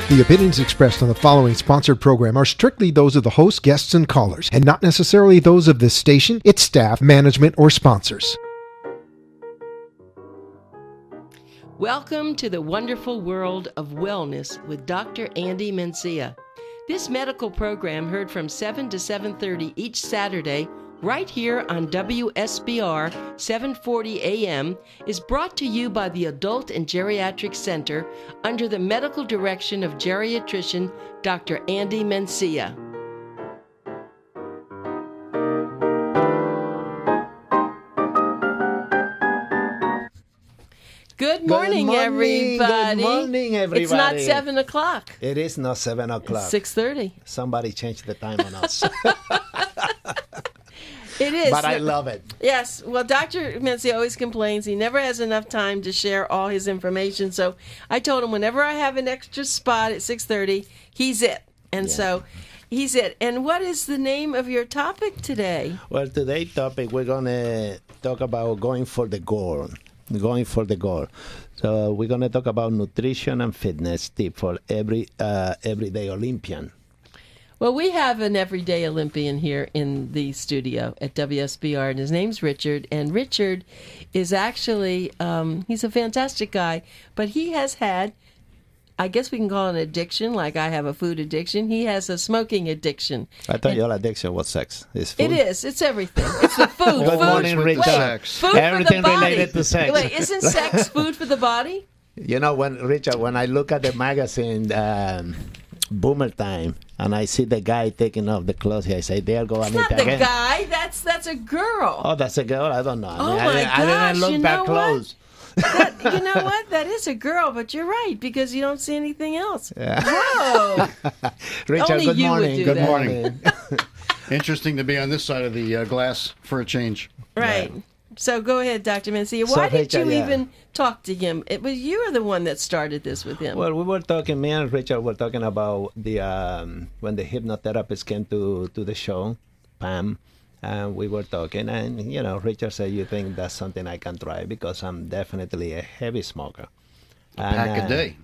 The opinions expressed on the following sponsored program are strictly those of the host, guests, and callers, and not necessarily those of this station, its staff, management, or sponsors. Welcome to the wonderful world of wellness with Dr. Andy Mencia. This medical program heard from 7 to 7:30 each Saturday right here on WSBR 740 AM is brought to you by the Adult and Geriatric Center under the medical direction of geriatrician Dr. Andy Mencia. Good morning, everybody. Good morning, everybody. It's not 7 o'clock. It is not 7 o'clock. It's 6:30. Somebody changed the time on us. It is. But I love it. Yes. Well, Dr. Mencia always complains he never has enough time to share all his information. So I told him whenever I have an extra spot at 6:30, he's it. And so he's it. And what is the name of your topic today? Well, today's topic, we're going to talk about going for the goal. Going for the goal. So we're going to talk about nutrition and fitness tip for everyday Olympian. Well, we have an everyday Olympian here in the studio at WSBR, and his name's Richard. And Richard is actually, he's a fantastic guy, but he has had, I guess we can call it an addiction, like I have a food addiction. He has a smoking addiction. I thought your addiction was sex. It's food. It is. It's everything. It's the food. Good morning, Richard. Sex. Food Everything for the body. related to sex. Wait, isn't sex food for the body? You know, when I look at the magazine, Boomer Time, and I see the guy taking off the clothes, I say, there go Anita It's not the again. guy. That's a girl. Oh, that's a girl? I don't know. I didn't look that close. You know what? That is a girl, but you're right, because you don't see anything else. Yeah. Whoa. Richard, Only good you would morning. do Good that. morning. Interesting to be on this side of the glass for a change. Right. So go ahead, Dr. Mencia. So, Why did Richard, you even talk to him? It was you were the one that started this with him. Well, we were talking, me and Richard were talking about the when the hypnotherapist came to the show, Pam, and we were talking, and, you know, Richard said, you think that's something I can try because I'm definitely a heavy smoker. Pack a day.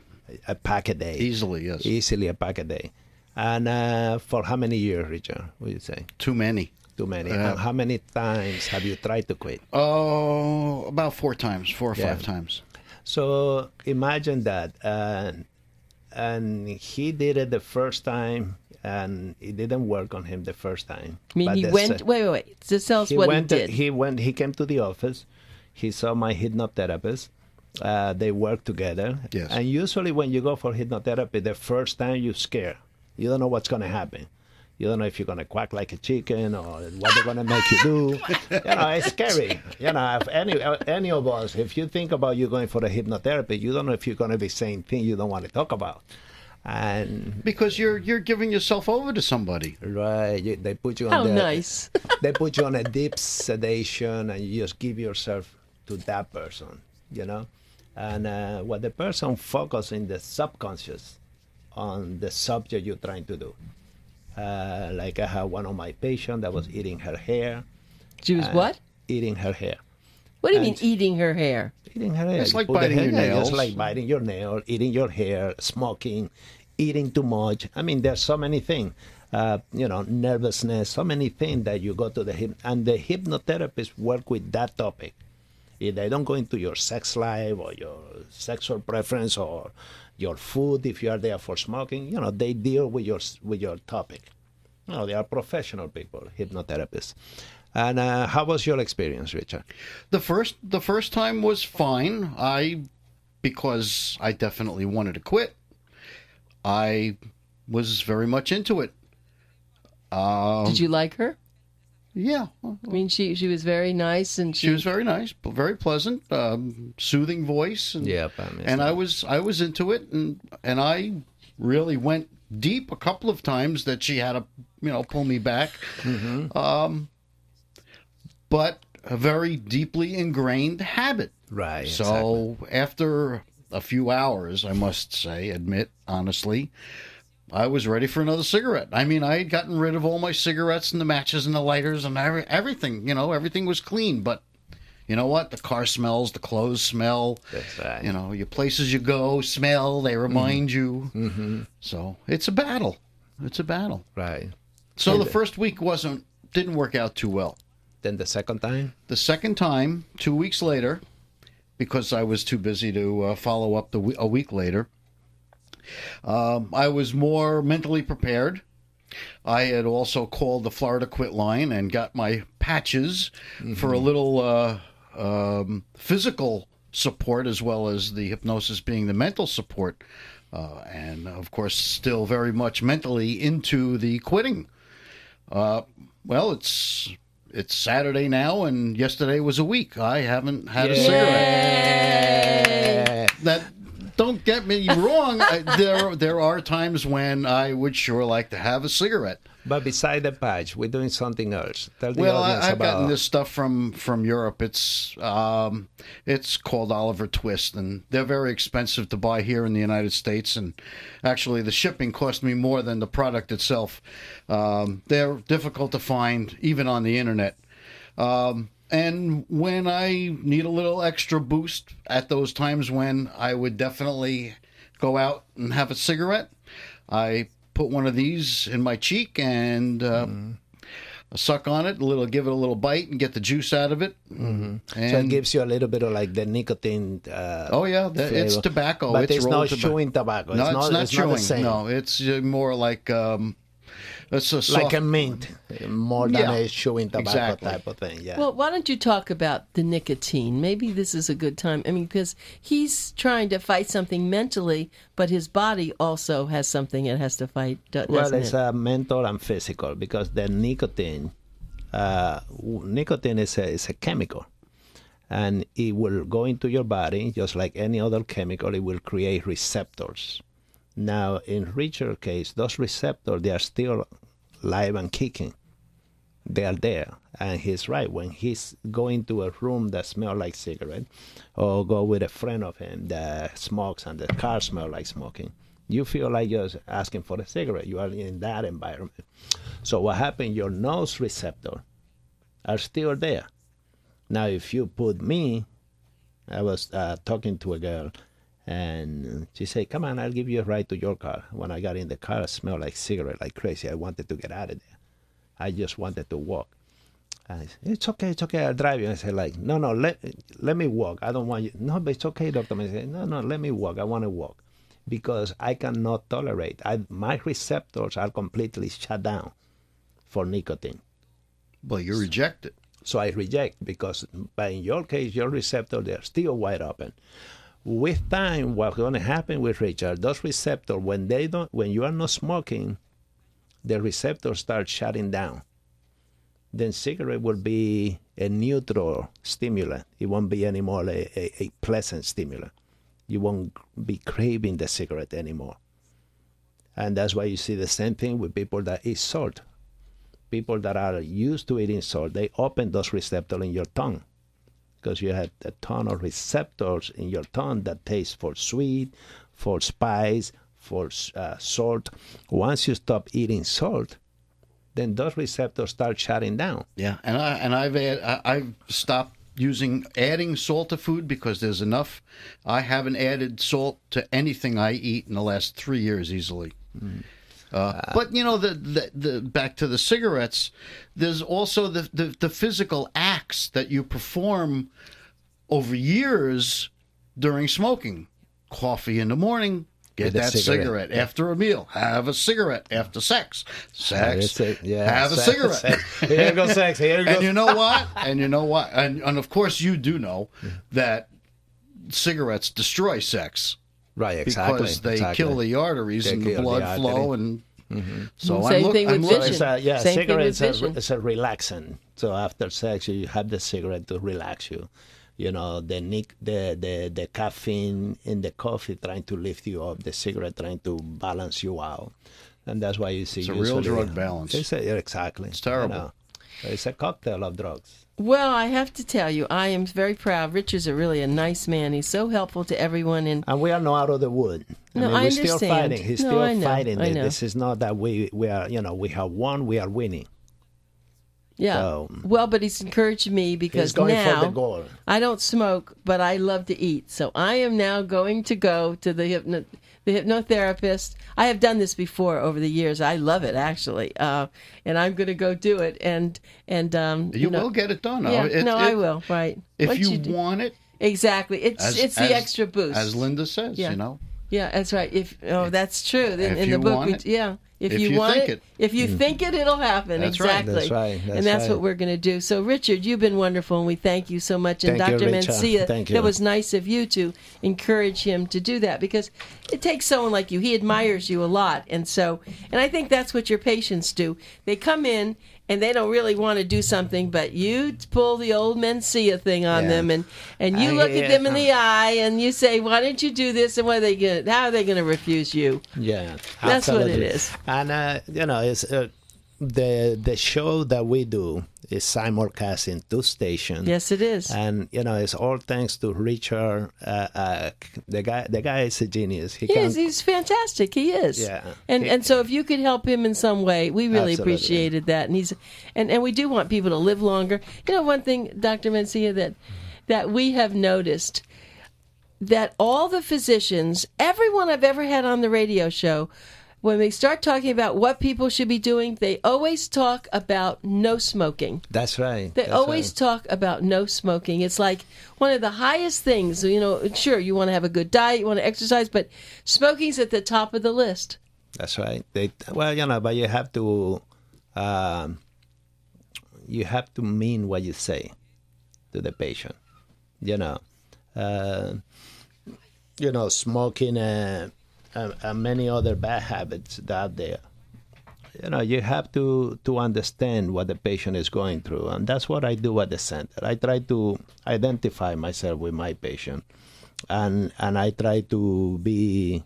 A pack a day. Easily, yes. Easily a pack a day. And for how many years, Richard, would you say? Too many. Too many. And how many times have you tried to quit? Oh, about 4 times, 4 or 5 times. So imagine that. And he did it the first time, and it didn't work on him the first time. I mean, he went. Wait. Just tell us what he did. He came to the office. He saw my hypnotherapist. They worked together. Yes. And usually when you go for hypnotherapy, the first time you're scared. You don't know what's going to happen. You don't know if you're going to quack like a chicken or what they're going to make you do. You know, it's scary. You know, if any of us, if you think about you going for a hypnotherapy, you don't know if you're going to be saying things you don't want to talk about. And because you're giving yourself over to somebody. Right. They put you on How nice. They put you on a deep sedation, and you just give yourself to that person, you know. And what the person focuses in the subconscious on the subject you're trying to do. Like I had one of my patients that was eating her hair. She was what? Eating her hair. What do you mean eating her hair? Eating her hair. It's like biting your nails. It's like biting your nail, eating your hair, smoking, eating too much. I mean, there's so many things. You know, nervousness, so many things that you go to the and the hypnotherapists work with that topic. If they don't go into your sex life or your sexual preference or your food, if you are there for smoking, you know, they deal with your topic. You know, they are professional people, hypnotherapists. And how was your experience, Richard? The first time was fine. Because I definitely wanted to quit. I was very much into it. Did you like her? Yeah. I mean, she was very nice, and she was very nice, very pleasant, soothing voice, and and I was into it, and I really went deep a couple of times that she had to pull me back, but a very deeply ingrained habit. Right. So after a few hours, I must admit honestly, I was ready for another cigarette. I mean, I had gotten rid of all my cigarettes and the matches and the lighters and everything. Everything was clean, but you know what? The car smells, the clothes smell. That's right. You know, your places you go smell, they remind you. Mm-hmm. So it's a battle. It's a battle. Right. So the first week didn't work out too well. Then the second time? The second time, 2 weeks later, because I was too busy to follow up a week later, I was more mentally prepared. I had also called the Florida Quit line and got my patches for a little physical support, as well as the hypnosis being the mental support. And, of course, still very much mentally into the quitting. Well, it's Saturday now, and yesterday was a week. I haven't had a cigarette. Don't get me wrong. There are times when I would sure like to have a cigarette. But beside the patch, we're doing something else. Tell the Well, audience I've about... gotten this stuff from Europe. It's called Oliver Twist, and they're very expensive to buy here in the United States. And actually, the shipping cost me more than the product itself. They're difficult to find, even on the internet. And when I need a little extra boost at those times when I would definitely go out and have a cigarette, I put one of these in my cheek and suck on it, give it a little bite and get the juice out of it. And so it gives you a little bit of like the nicotine it's tobacco. But it's not chewing tobacco. No, it's not chewing. Not the same. No, it's more like... it's a like a mint, more than a chewing tobacco type of thing. Yeah. Well, why don't you talk about the nicotine? Maybe this is a good time. I mean, because he's trying to fight something mentally, but his body also has something it has to fight. Well, it's mental and physical, because the nicotine is a chemical, and it will go into your body just like any other chemical. It will create receptors. Now, in Richard's case, those receptors, they are still live and kicking. They are there. And he's right. When he's going to a room that smells like cigarette, or go with a friend of him that smokes and the car smells like smoking, you feel like you're asking for a cigarette. You are in that environment. So what happened, your nose receptors are still there. Now, if you put me, I was talking to a girl, and she said, come on, I'll give you a ride to your car. When I got in the car, it smelled like cigarette, like crazy. I wanted to get out of there. I just wanted to walk. And I said, it's okay, I'll drive you. And I said, like, no, let me walk. I don't want you. No, but it's okay, doctor. I said, no, let me walk. I want to walk. Because I cannot tolerate. My receptors are completely shut down for nicotine. Well, you reject it. So I reject, because, but in your case, your receptors, they're still wide open. With time, what's going to happen with Richard, those receptors, when you are not smoking, the receptors start shutting down. Then cigarette will be a neutral stimulant. It won't be anymore a pleasant stimulant. You won't be craving the cigarette anymore. And that's why you see the same thing with people that eat salt. People that are used to eating salt, they open those receptors in your tongue, because you have a ton of receptors in your tongue that taste for sweet, for spice, for salt. Once you stop eating salt, then those receptors start shutting down. Yeah, and I've stopped adding salt to food, because there's enough. I haven't added salt to anything I eat in the last 3 years easily. But the back to the cigarettes, there's also the physical acts that you perform over years during smoking. Coffee in the morning, get that cigarette. After a meal, have a cigarette. After sex, have a cigarette. Here goes sex. Here goes. And you know what? And of course you do know that cigarettes destroy sex. Right, exactly. Because they kill the arteries and the blood flow, and so same thing with vision. Cigarettes is a relaxant. So after sex, you have the cigarette to relax you. You know, the caffeine in the coffee trying to lift you up, the cigarette trying to balance you out, and that's why you see it's a real drug balance. Exactly. It's terrible. You know, it's a cocktail of drugs. Well, I have to tell you, I am very proud. Richard's really a nice man. He's so helpful to everyone. And we are not out of the wood. I we're understand. Still fighting. He's still fighting. I know. This is not that we are, we have won, we are winning. Yeah. So, well, but he's encouraged me because he's going now for the goal. I don't smoke, but I love to eat. So I am now going to go to the hypnotherapist. I have done this before over the years. I love it, actually. And I'm going to go do it. And you will get it done. Yeah, I will, right. If Once you want it. Exactly. It's the extra boost. As Linda says, yeah. you know. Yeah, that's right. That's true. In the book, if you want it, if you think it, it'll happen. That's exactly. Right. That's right. And that's what we're going to do. So, Richard, you've been wonderful, and we thank you so much. And Thank you, Dr. Richard. Mencia, Thank you. that was nice of you to encourage him to do that, because it takes someone like you. He admires you a lot. And I think that's what your patients do. They come in, and they don't really want to do something, but you pull the old Mencia thing on them, and you look at them in the eye, and you say, "Why didn't you do this?" And how are they going to refuse you? Yeah, that's absolutely. what it is. And it's the show that we do is simulcast in 2 stations. Yes, it is. And it's all thanks to Richard. The guy is a genius. He's fantastic. He is. Yeah. And so if you could help him in some way, we really Absolutely. appreciated that. And we do want people to live longer. One thing, Dr. Mencia, that we have noticed, that all the physicians, everyone I've ever had on the radio show, when they start talking about what people should be doing, they always talk about no smoking. That's right. They always talk about no smoking. It's like one of the highest things. Sure, you want to have a good diet, you want to exercise, but smoking's at the top of the list. That's right. But you have to mean what you say to the patient. Smoking and many other bad habits out there. You have to understand what the patient is going through, and that's what I do at the center. I try to identify myself with my patient, and I try to be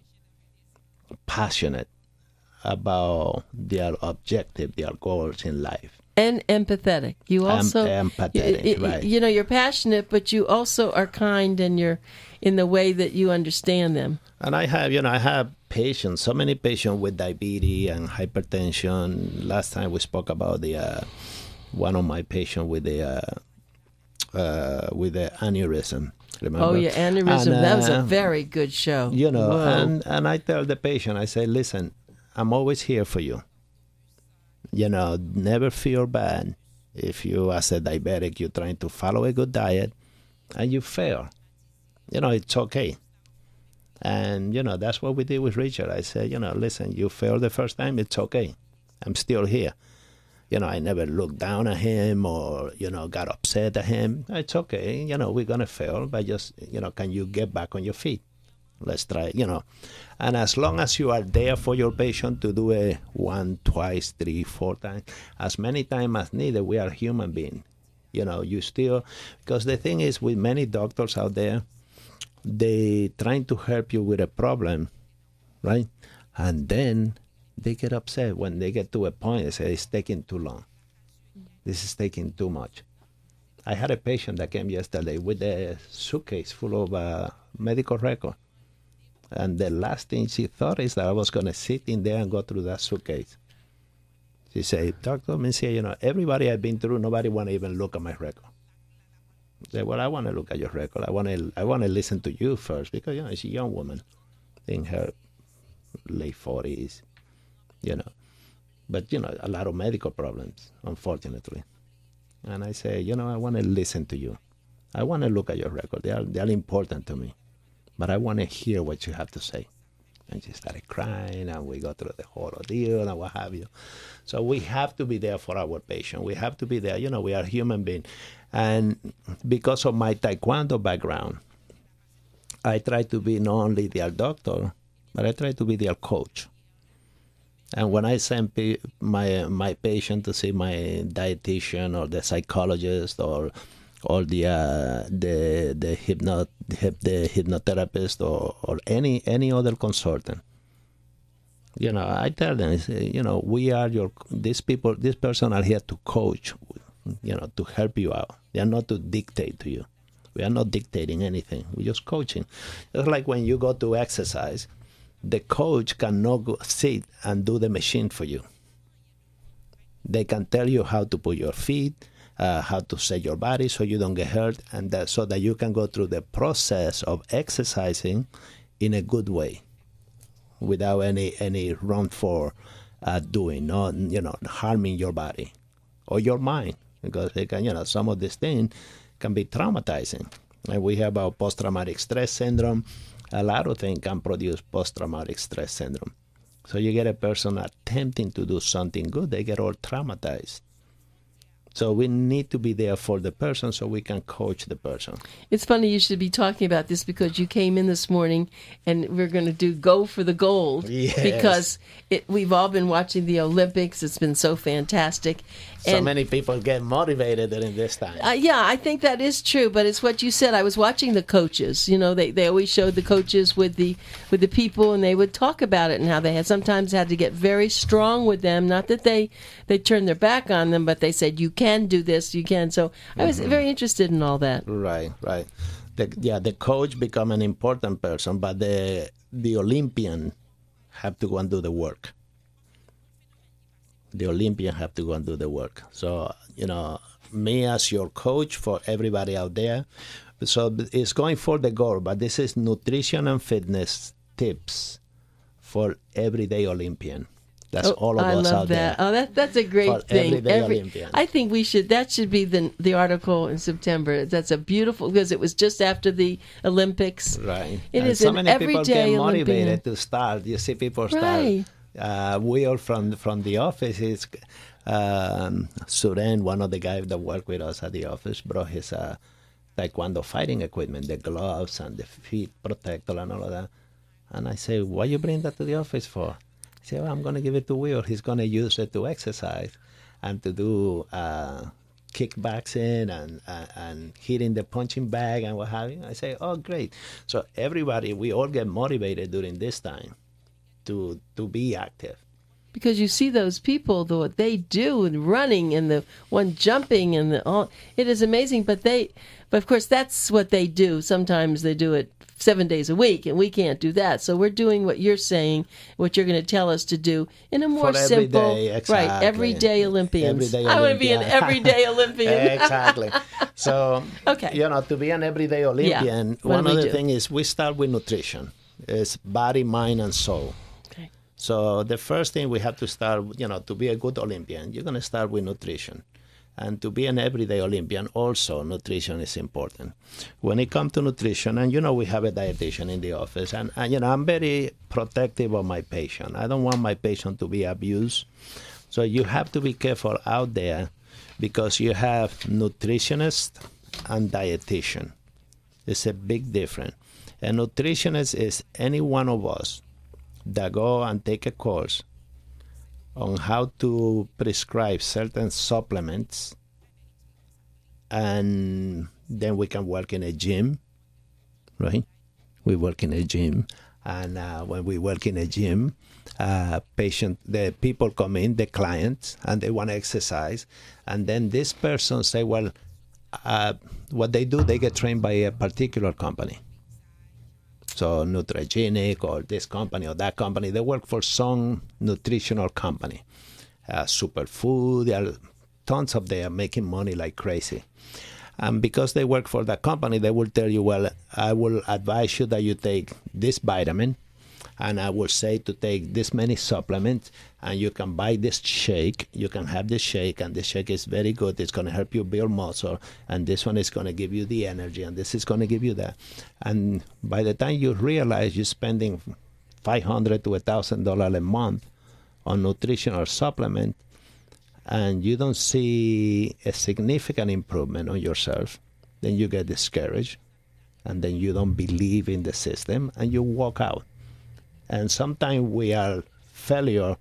passionate about their objective, their goals in life. And empathetic. You also empathetic, right? You're passionate, but you also are kind, and you're in the way that you understand them. And I have patients, so many patients with diabetes and hypertension. Last time we spoke about one of my patients with the aneurysm. Remember? Oh yeah, aneurysm. And, that was a very good show. And I tell the patient, I say, listen, I'm always here for you. Never feel bad if you, as a diabetic, you're trying to follow a good diet and you fail. It's okay. And, that's what we did with Richard. I said, listen, you failed the first time, it's okay. I'm still here. I never looked down at him or, got upset at him. It's okay. We're going to fail, but just, can you get back on your feet? Let's try, And as long as you are there for your patient to do it 1, 2, 3, 4 times, as many times as needed, we are human beings. You still, because the thing is with many doctors out there, they trying to help you with a problem, right? And then they get upset when they get to a point. They say, it's taking too long. This is taking too much. I had a patient that came yesterday with a suitcase full of medical record. And the last thing she thought is that I was going to sit in there and go through that suitcase. She said, Dr. Mencia, everybody I've been through, nobody want to even look at my record. I said, well, I want to look at your record. I want to listen to you first because, she's a young woman in her late 40s, But, a lot of medical problems, unfortunately. And I say, I want to listen to you. I want to look at your record. They are important to me. But I want to hear what you have to say. And she started crying, and we go through the whole ordeal and what have you. So we have to be there for our patient. We have to be there. We are human beings. And because of my Taekwondo background, I try to be not only their doctor, but I try to be their coach. And when I send my patient to see my dietitian or the psychologist or the hypnotherapist or any other consultant, I tell them, we are this person are here to coach, to help you out. They are not to dictate to you. We are not dictating anything. We're just coaching. Just like when you go to exercise, the coach cannot sit and do the machine for you. They can tell you how to put your feet, how to set your body so you don't get hurt, and so that you can go through the process of exercising in a good way, without any wrong for doing, not harming your body or your mind, because they can, some of these things can be traumatizing. And we have our post-traumatic stress syndrome. A lot of things can produce post-traumatic stress syndrome. So you get a person attempting to do something good, they get all traumatized. So we need to be there for the person so we can coach the person. It's funny you should be talking about this, because you came in this morning and we're going to do Go for the Gold. Yes. Because we've all been watching the Olympics. It's been so fantastic. So many people get motivated during this time. Yeah, I think that is true, but it's what you said. I was watching the coaches. They always showed the coaches with the people, and they would talk about it and how they had sometimes had to get very strong with them. Not that they turned their back on them, but they said, you can do this, you can. So I was very interested in all that. Right. The coach become an important person, but the Olympian have to go and do the work. The Olympian have to go and do the work. So, me as your coach for everybody out there. So it's going for the goal, but this is nutrition and fitness tips for everyday Olympian. That's all of us out there. I love that. Oh, that's a great thing. Everyday Olympian. I think that should be the article in September. That's a beautiful, because it was just after the Olympics. Right. It is so an many people everyday get motivated Olympian to start. You see people start. Right. We all from the office is Suren, one of the guys that work with us at the office, brought his taekwondo fighting equipment, the gloves and the feet protector and all of that. And I say, why you bring that to the office for? He said, well, I'm going to give it to Will. He's going to use it to exercise and to do kickboxing and hitting the punching bag and what have you. I say, oh, great. So everybody, we all get motivated during this time to be active. Because you see those people, what they do, and running, and the one jumping, and it is amazing. But of course, that's what they do. Sometimes they do it 7 days a week, and we can't do that. So we're doing what you're saying, what you're going to tell us to do in a more simple, exactly. Everyday Olympians. Everyday I want to be an everyday Olympian. Exactly. So, to be an everyday Olympian, one of the things is we start with nutrition. It's body, mind, and soul. Okay. So the first thing we have to start, to be a good Olympian, you're going to start with nutrition. And to be an everyday Olympian, also, nutrition is important. When it comes to nutrition, and we have a dietitian in the office, and I'm very protective of my patient. I don't want my patient to be abused. So you have to be careful out there, because you have nutritionist and dietitian. It's a big difference. A nutritionist is any one of us that go and take a course on how to prescribe certain supplements, and then we can work in a gym, right? We work in a gym, and when we work in a gym, the people come in, the clients, and they want to exercise, and then this person say, well, what they do, they get trained by a particular company. So Nutrigenic or this company or that company, they work for some nutritional company. Superfood, there are tons of them making money like crazy. And because they work for that company, they will tell you, well, I will advise you that you take this vitamin, and I will say to take this many supplements, and you can buy this shake. You can have this shake, and this shake is very good. It's going to help you build muscle, and this one is going to give you the energy, and this is going to give you that. And by the time you realize you're spending $500 to $1,000 a month on nutritional supplement, and you don't see a significant improvement on yourself, then you get discouraged, and then you don't believe in the system, and you walk out. And sometimes we are failure,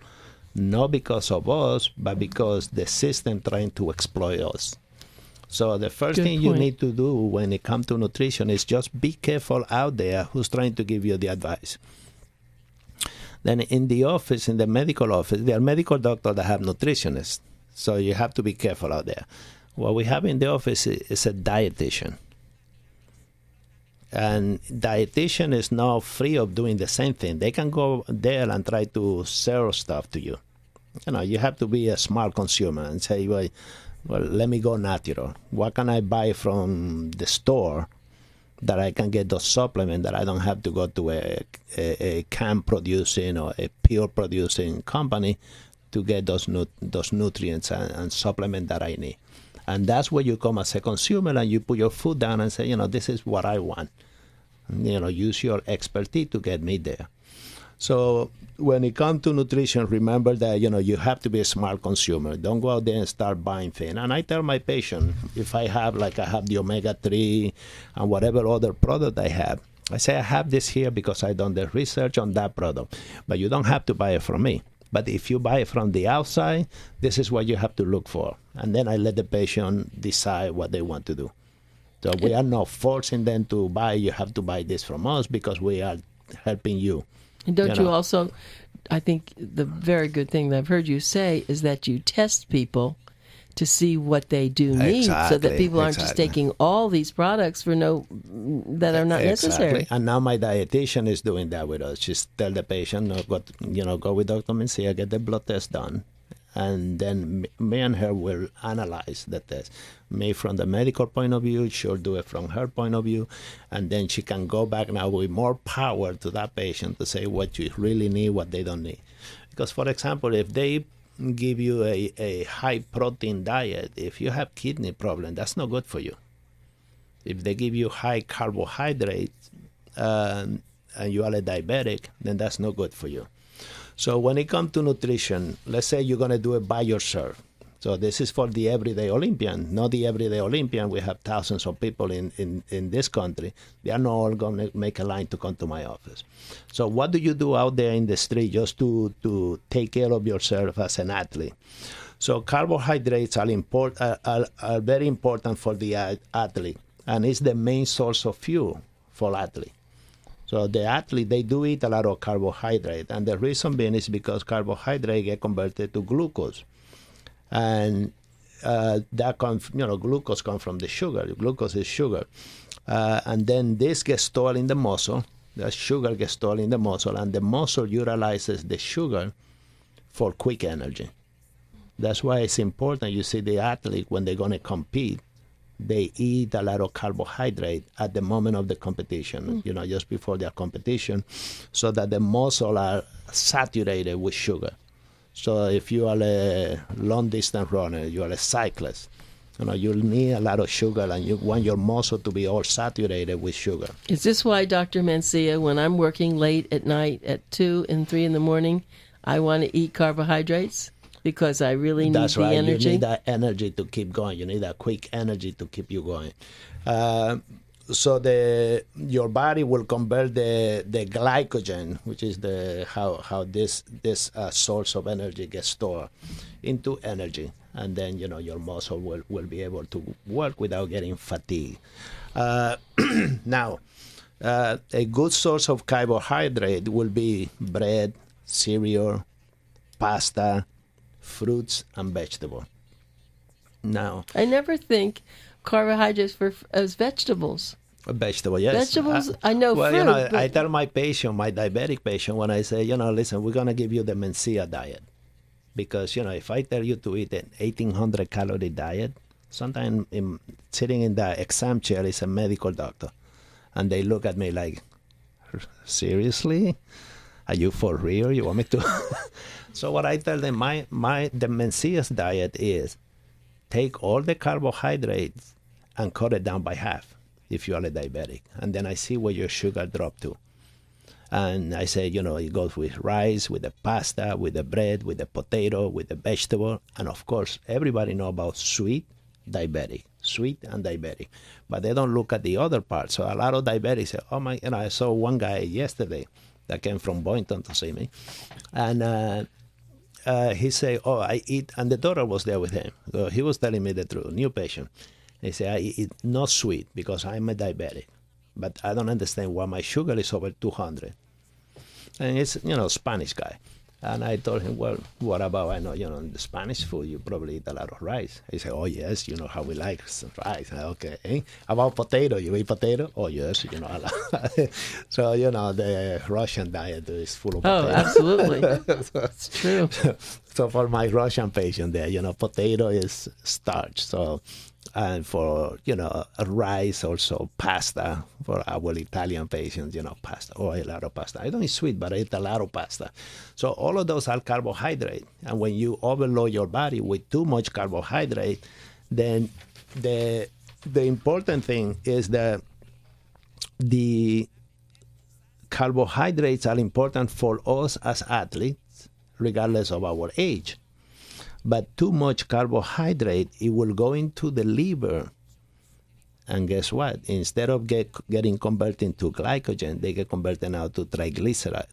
not because of us, but because the system trying to exploit us. So the first thing you need to do when it comes to nutrition is just be careful out there who's trying to give you the advice. Then in the office, in the medical office, there are medical doctors that have nutritionists. So you have to be careful out there. What we have in the office is a dietitian. And dietitian is now free of doing the same thing. They can go there and try to sell stuff to you. you have to be a smart consumer and say, well, let me go natural. What can I buy from the store that I can get those supplements that I don't have to go to a can producing or a pure producing company to get those nutrients and supplement that I need. And that's where you come as a consumer and you put your foot down and say, this is what I want. Use your expertise to get me there. So when it comes to nutrition, remember that, you have to be a smart consumer. Don't go out there and start buying things. And I tell my patient, if I have the omega-3 and whatever other product I have, I say I have this here because I done the research on that product. But you don't have to buy it from me. But if you buy it from the outside, this is what you have to look for. And then I let the patient decide what they want to do. So we are not forcing them to buy, you have to buy this from us because we are helping you. And don't you also, I think the very good thing that I've heard you say is that you test people to see what they do need, so that people aren't just taking all these products that are not necessary. And now my dietitian is doing that with us. Just tell the patient, go with Dr. Mencia, get the blood test done. And then me and her will analyze the test. Me from the medical point of view, she'll do it from her point of view. And then she can go back now with more power to that patient to say what you really need, what they don't need. Because, for example, if they give you a high-protein diet, if you have kidney problem, that's not good for you. If they give you high carbohydrates and you are a diabetic, then that's not good for you. So when it comes to nutrition, let's say you're going to do it by yourself. So this is for the everyday Olympian. Not the everyday Olympian. We have thousands of people in this country. They are not all going to make a line to come to my office. So what do you do out there in the street just to take care of yourself as an athlete? So carbohydrates are very important for the athlete, and it's the main source of fuel for athletes. So the athlete, they do eat a lot of carbohydrate, and the reason being is because carbohydrate get converted to glucose, and glucose comes from the sugar. Glucose is sugar, and then this gets stored in the muscle. The sugar gets stored in the muscle, and the muscle utilizes the sugar for quick energy. That's why it's important. You see the athlete when they're going to compete, they eat a lot of carbohydrate at the moment of the competition, just before their competition, so that the muscle are saturated with sugar. So if you are a long-distance runner, you are a cyclist, you need a lot of sugar, and you want your muscle to be all saturated with sugar. Is this why, Dr. Mencia, when I'm working late at night at 2 and 3 in the morning, I want to eat carbohydrates? Because I really need the energy. That's right. You need that energy to keep going. You need that quick energy to keep you going. So your body will convert the glycogen, which is how this source of energy gets stored, into energy, and then your muscle will be able to work without getting fatigued. Now, a good source of carbohydrate will be bread, cereal, pasta, fruits, and vegetables. Now, I never think carbohydrates as vegetables. A vegetable, yes. Vegetables, I know well, fruit. I tell my diabetic patient, when I say, listen, we're going to give you the Mencia diet. Because, if I tell you to eat an 1,800 calorie diet, sometimes sitting in the exam chair is a medical doctor. And they look at me like, seriously? Are you for real? You want me to? So what I tell them, the Mencia's diet is take all the carbohydrates and cut it down by half if you are a diabetic. And then I see where your sugar drop to. And I say, it goes with rice, with the pasta, with the bread, with the potato, with the vegetable. And of course, everybody know about sweet and diabetic. But they don't look at the other part. So a lot of diabetics say, oh my, I saw one guy yesterday that came from Boynton to see me. And he said, I eat, and the daughter was there with him. So he was telling me the truth, new patient. He said, I eat not sweet because I'm a diabetic, but I don't understand why my sugar is over 200. And it's, Spanish guy. And I told him, well, what about, I know, in the Spanish food, you probably eat a lot of rice. He said, oh, yes, you know how we like rice. Okay. About potato, you eat potato? Oh, yes, a lot. So, the Russian diet is full of potato. Oh, absolutely. It's true. So for my Russian patient there, potato is starch. So, and for, rice, also pasta. For our Italian patients, pasta. Oh, I eat a lot of pasta. I don't eat sweet, but I eat a lot of pasta. So all of those are carbohydrate. And when you overload your body with too much carbohydrate, then the important thing is that the carbohydrates are important for us as athletes, regardless of our age. But too much carbohydrate, it will go into the liver. And guess what? Instead of getting converted to glycogen, they get converted now to triglyceride,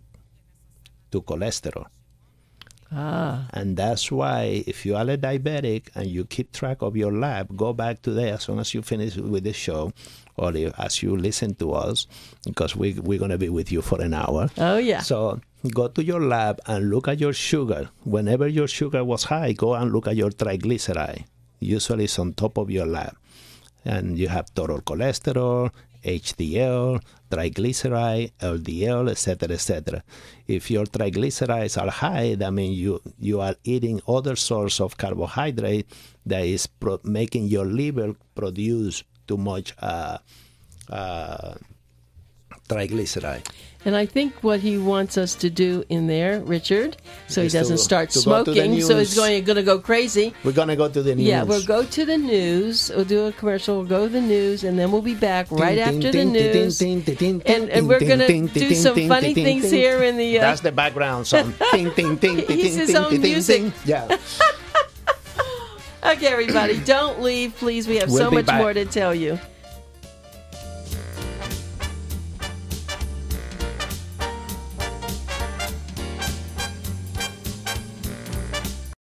to cholesterol. And that's why if you are a diabetic and you keep track of your lab, go back to there as soon as you finish with the show, or as you listen to us, because we're going to be with you for an hour. Oh, yeah. So go to your lab and look at your sugar. Whenever your sugar was high, go and look at your triglyceride. Usually it's on top of your lab. And you have total cholesterol, HDL, triglyceride, LDL, etc., etc. If your triglycerides are high, that means you are eating other source of carbohydrate that is making your liver produce too much triglyceride. And I think what he wants us to do in there, Richard, so he doesn't start to smoking, so he's going to go crazy. We're going to go to the news. Yeah, we'll go to the news. We'll do a commercial. We'll go to the news, and then we'll be back right after the news. And we're going to do some funny things here in the... That's the background song. He's his own music. Yeah. Okay, everybody, don't leave, please. We have so much more to tell you.